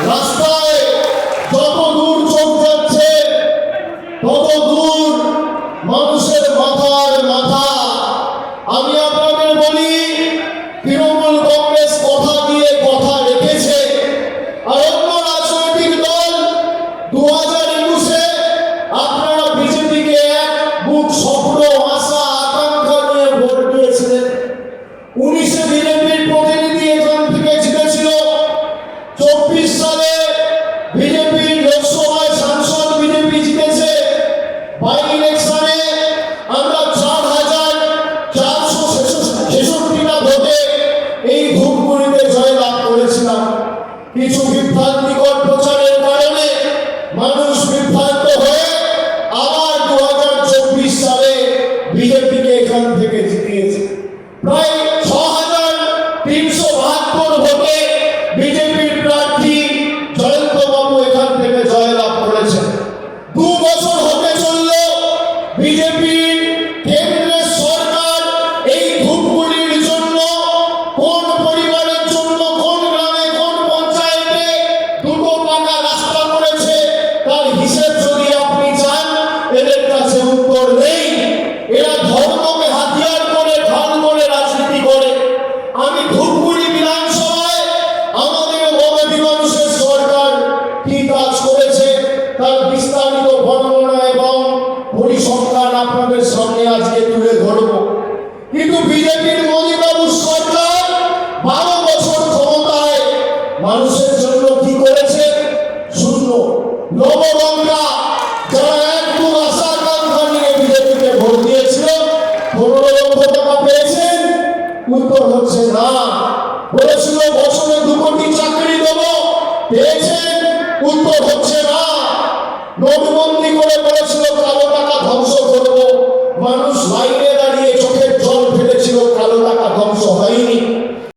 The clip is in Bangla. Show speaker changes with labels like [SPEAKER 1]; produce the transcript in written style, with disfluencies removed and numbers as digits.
[SPEAKER 1] রাস্তায় যত দূর চোখ যাচ্ছে তত দূর মানুষের মাথার মাথা। আমি আপনাদের বলি, তৃণমূল কংগ্রেস কথা দিয়ে কথা রেখেছে, আর অন্য রাজনৈতিক দল 2021-এ আপনারা বিজেপিকে এক বুক স্বপ্ন আশা আকাঙ্ক্ষা নিয়ে ভোট দিয়েছিলেন। 19-এ বিজেপির প্রতিনিধি এখান থেকে জিতেছিল। 24 সালে বিজেপির লোকসভায় সাংসদ বিজেপি জিতেছে। বাই ইলেকশনে আমরা 4,466টা ভোটে এই ধূপগুড়িতে জয়লাভ করেছিলাম। কিছু বিভ্রান্তিকর প্রচারের কারণে মানুষ বিভ্রান্ত হয়ে আবার 2024 সালে বিজেপিকে এখান থেকে জিতিয়েছে। প্রায় 6,372 ভোটে বিজেপির প্রার্থী জয়ন্ত বাবু এখান থেকে জয়লাভ করেছেন। 2 বছর হতে চলল বিজেপির কেন্দ্রের সরকার এই ধূপগুড়ির জন্য কোন পরিবারের জন্য কোন গ্রামে কোন পঞ্চায়েতে 2টো পাকা রাস্তা করেছে তার হিসেব যদি আপনি চান, এদের কাছে উত্তর নেই। এরা ধর্মকে হাতিয়ার করে ঢাল করে রাজনীতি করে। আমি ধূপগুড়ি বিধানসভায় আমাদের মমতা মানুষের সরকার কি কাজ করেছে তার বিস্তারিত বর্ণনা এবং পরিসংখ্যান আপনাদের সামনে আজকে তুলে ধরব। কিন্তু বিজেপির মোদীবাবুর সরকার 12 বছর ক্ষমতায় মানুষের জন্য কি করেছে? শূন্য। নবগঙ্গা যারা একটু আশা আকাঙ্ক্ষা নিয়ে বিজেপিকে ভোট দিয়েছিল, 15 লক্ষ টাকা পেয়েছেন? উত্তর হচ্ছে না। বলেছিল বছরে 2 কোটি চাকরি দেব, পেয়েছেন? উত্তর হচ্ছে না। নোটবন্দি করে বলেছিল কালো টাকা